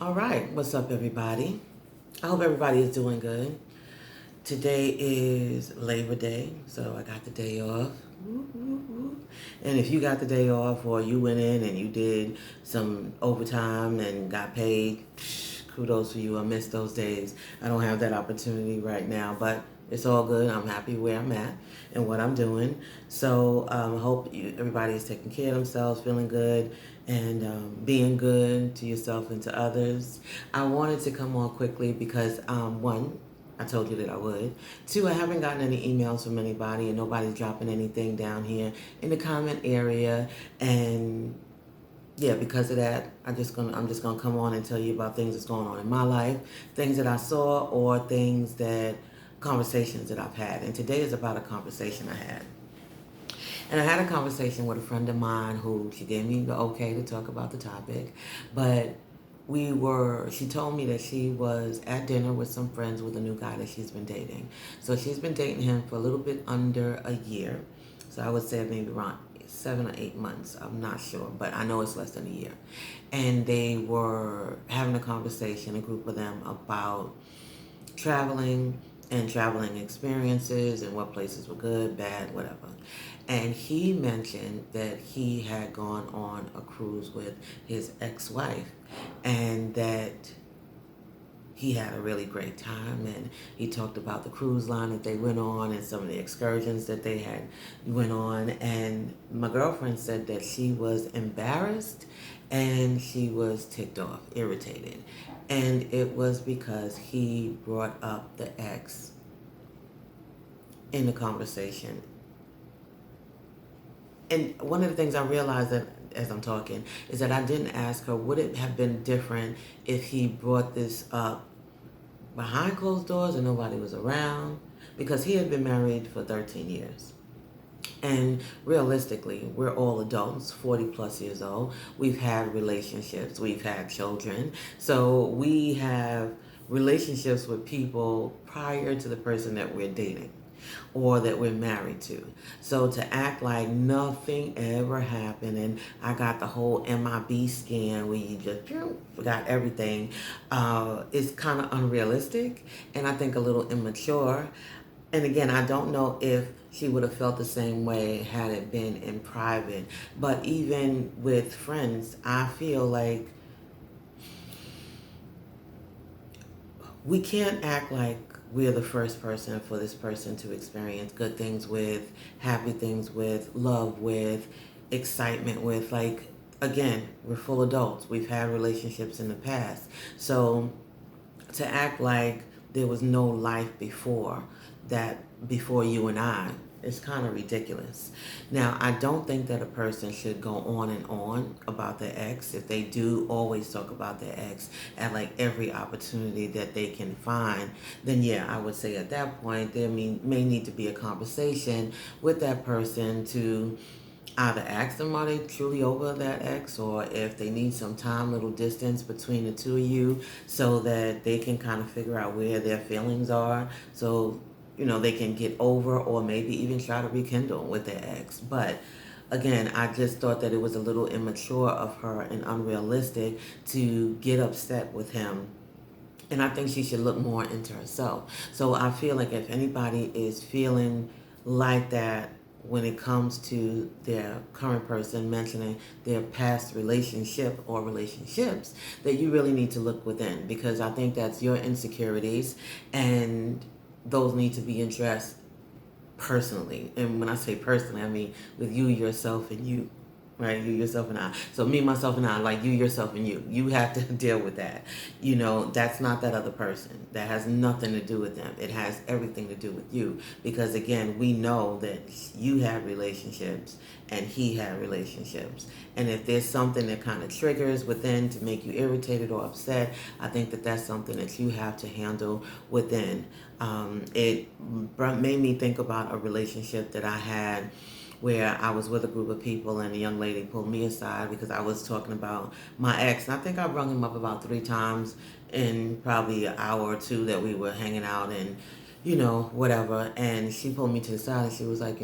All right, what's up, everybody? I hope everybody is doing good. Today is Labor Day, so I got the day off. Woo, woo, woo. And if you got the day off or you went in and you did some overtime and got paid, kudos for you. I miss those days. I don't have that opportunity right now, but it's all good. I'm happy where I'm at and what I'm doing. So I hope everybody is taking care of themselves, feeling good, and being good to yourself and to others. I wanted to come on quickly because one, I told you that I would. Two, I haven't gotten any emails from anybody, and nobody's dropping anything down here in the comment area. And yeah, because of that, I'm just gonna come on and tell you about things that's going on in my life, things that I saw, or things that conversations that I've had. And today is about a conversation I had. And I had a conversation with a friend of mine who she gave me the okay to talk about the topic, but she told me that she was at dinner with some friends with a new guy that she's been dating. So she's been dating him for a little bit under a year. So I would say maybe around 7 or 8 months. I'm not sure, but I know it's less than a year. And they were having a conversation, a group of them, about traveling and traveling experiences and what places were good, bad, whatever. And he mentioned that he had gone on a cruise with his ex-wife and that he had a really great time, and he talked about the cruise line that they went on and some of the excursions that they had went on. And my girlfriend said that she was embarrassed and she was ticked off, irritated, and it was because he brought up the ex in the conversation. And one of the things I realized that as I'm talking is that I didn't ask her, would it have been different if he brought this up behind closed doors and nobody was around? Because he had been married for 13 years. And realistically, we're all adults, 40 plus years old. We've had relationships, we've had children. So we have relationships with people prior to the person that we're dating or that we're married to. So to act like nothing ever happened and I got the whole MIB scan where you just forgot everything is kind of unrealistic and I think a little immature. And again, I don't know if she would have felt the same way had it been in private. But even with friends, I feel like we can't act like we're the first person for this person to experience good things with, happy things with, love with, excitement with. Like, again, we're full adults. We've had relationships in the past. So to act like there was no life before you and I is kind of ridiculous. Now, I don't think that a person should go on and on about their ex. If they do always talk about their ex at like every opportunity that they can find, then yeah, I would say at that point there may need to be a conversation with that person to either ask them are they truly over that ex, or if they need some time, little distance between the two of you so that they can kind of figure out where their feelings are, so they can get over or maybe even try to rekindle with their ex. But again, I just thought that it was a little immature of her and unrealistic to get upset with him, and I think she should look more into herself. So I feel like if anybody is feeling like that when it comes to their current person mentioning their past relationship or relationships, that you really need to look within, because I think that's your insecurities and those need to be addressed personally. And when I say personally, I mean with you, yourself, and you. Right, you, yourself, and I. So me, myself, and I, like you, yourself, and you. You have to deal with that. That's not that other person. That has nothing to do with them. It has everything to do with you. Because again, we know that you had relationships and he had relationships. And if there's something that kind of triggers within to make you irritated or upset, I think that that's something that you have to handle within. It made me think about a relationship that I had where I was with a group of people and a young lady pulled me aside because I was talking about my ex. And I think I brought him up about 3 times in probably an hour or two that we were hanging out and, whatever. And she pulled me to the side and she was like,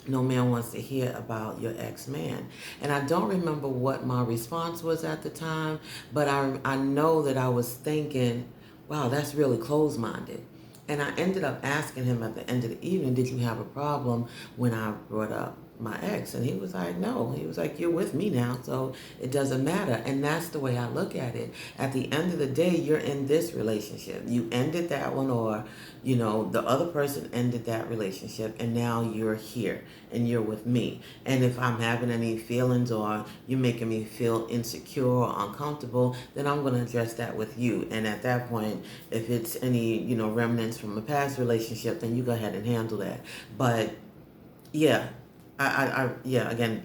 no man wants to hear about your ex-man. And I don't remember what my response was at the time, but I know that I was thinking, wow, that's really closed-minded. And I ended up asking him at the end of the evening, did you have a problem when I brought up my ex? And he was like, no. He was like, you're with me now, so it doesn't matter. And that's the way I look at it. At the end of the day, you're in this relationship. You ended that one, or, the other person ended that relationship, and now you're here and you're with me. And if I'm having any feelings or you're making me feel insecure or uncomfortable, then I'm going to address that with you. And at that point, if it's any, remnants from a past relationship, then you go ahead and handle that. But yeah, again,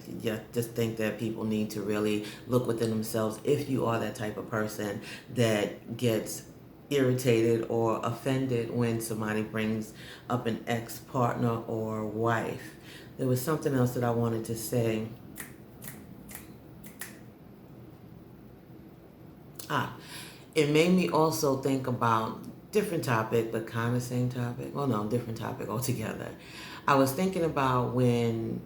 just think that people need to really look within themselves if you are that type of person that gets irritated or offended when somebody brings up an ex-partner or wife. There was something else that I wanted to say. It made me also think about different topic, but kind of same topic. Well, no, different topic altogether. I was thinking about when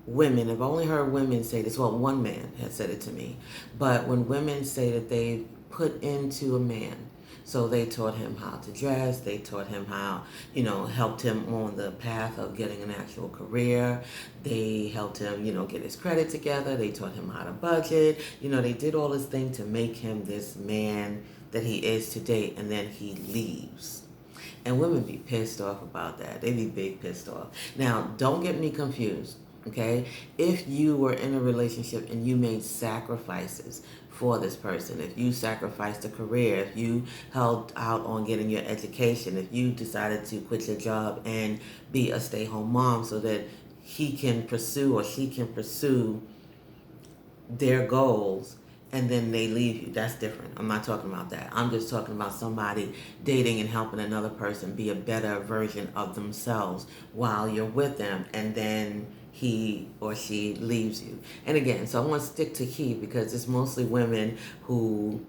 women, I've only heard women say this, well, one man had said it to me, but when women say that they put into a man, so they taught him how to dress, they taught him how, helped him on the path of getting an actual career, they helped him, get his credit together, they taught him how to budget, they did all this thing to make him this man that he is today, and then he leaves. And women be pissed off about that. They be big pissed off. Now, don't get me confused, okay? If you were in a relationship and you made sacrifices for this person, if you sacrificed a career, if you held out on getting your education, if you decided to quit your job and be a stay-home mom so that he can pursue or she can pursue their goals, and then they leave you, that's different. I'm not talking about that. I'm just talking about somebody dating and helping another person be a better version of themselves while you're with them, and then he or she leaves you. And again, so I want to stick to he because it's mostly women who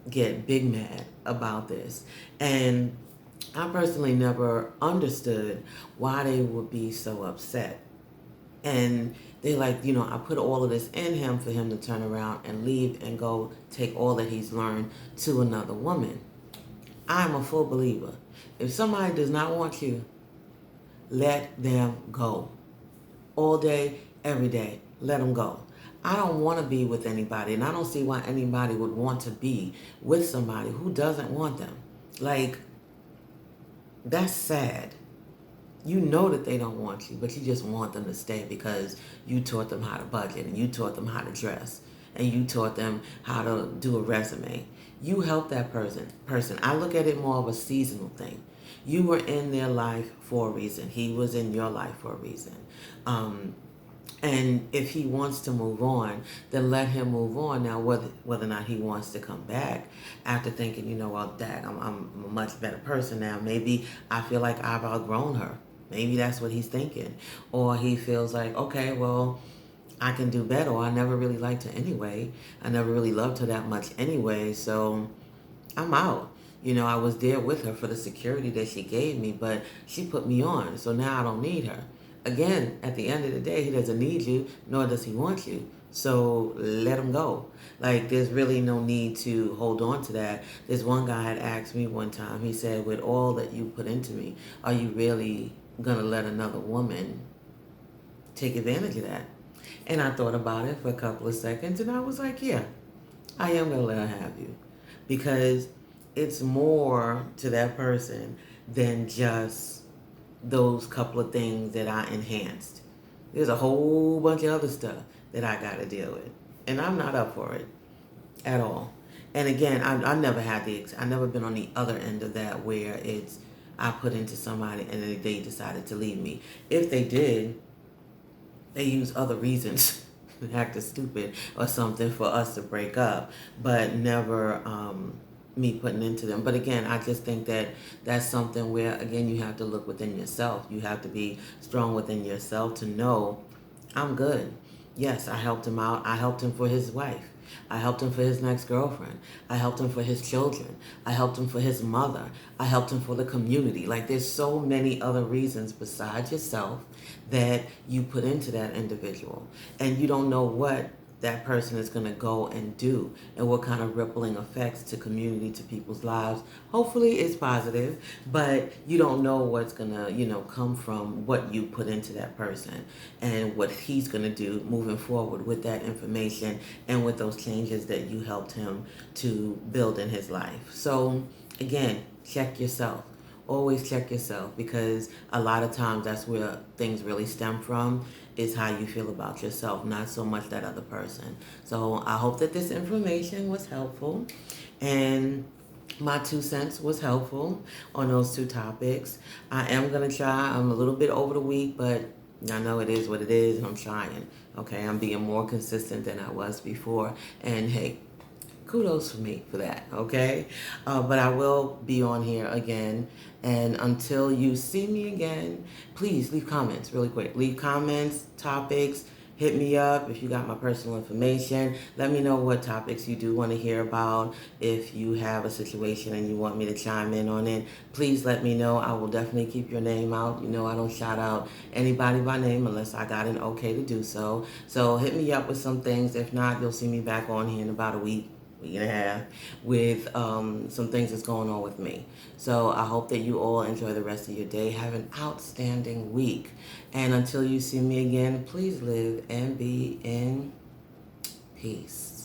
get big mad about this. And I personally never understood why they would be so upset. And they like, I put all of this in him for him to turn around and leave and go take all that he's learned to another woman. I'm a full believer. If somebody does not want you, let them go. All day, every day, let them go. I don't want to be with anybody, and I don't see why anybody would want to be with somebody who doesn't want them. Like, that's sad. You know that they don't want you, but you just want them to stay because you taught them how to budget, and you taught them how to dress, and you taught them how to do a resume. You help that person. I look at it more of a seasonal thing. You were in their life for a reason. He was in your life for a reason. And if he wants to move on, then let him move on. Now, whether or not he wants to come back after thinking, well, dang, I'm a much better person now. Maybe I feel like I've outgrown her. Maybe that's what he's thinking. Or he feels like, okay, well, I can do better. Or I never really liked her anyway. I never really loved her that much anyway. So I'm out. I was there with her for the security that she gave me, but she put me on. So now I don't need her. Again, at the end of the day, he doesn't need you, nor does he want you. So let him go. Like, there's really no need to hold on to that. This one guy had asked me one time, he said, with all that you put into me, are you really going to let another woman take advantage of that? And I thought about it for a couple of seconds, and I was like, yeah, I am going to let her have you. Because it's more to that person than just those couple of things that I enhanced. There's a whole bunch of other stuff that I got to deal with. And I'm not up for it at all. And again, I never had I never been on the other end of that where it's, I put into somebody and they decided to leave me. If they did, they use other reasons, acted stupid or something for us to break up, but never me putting into them. But again, I just think that that's something where, again, you have to look within yourself. You have to be strong within yourself to know, I'm good. Yes, I helped him out. I helped him for his wife. I helped him for his next girlfriend. I helped him for his children. I helped him for his mother. I helped him for the community. Like, there's so many other reasons besides yourself that you put into that individual. And you don't know what that person is going to go and do and what kind of rippling effects to community, to people's lives. Hopefully it's positive, but you don't know what's going to, come from what you put into that person and what he's going to do moving forward with that information and with those changes that you helped him to build in his life. So again, check yourself. Always check yourself, because a lot of times that's where things really stem from, is how you feel about yourself, not so much that other person. So I hope that this information was helpful, and my 2 cents was helpful on those two topics. I am going to try. I'm a little bit over the week, but I know it is what it is, and I'm trying. Okay, I'm being more consistent than I was before, and hey, kudos for me for that, okay? But I will be on here again. And until you see me again, please leave comments really quick. Leave comments, topics, hit me up if you got my personal information. Let me know what topics you do want to hear about. If you have a situation and you want me to chime in on it, please let me know. I will definitely keep your name out. I don't shout out anybody by name unless I got an okay to do so. So hit me up with some things. If not, you'll see me back on here in about a week and a half with some things that's going on with me. So I hope that you all enjoy the rest of your day. Have an outstanding week. And until you see me again, please live and be in peace.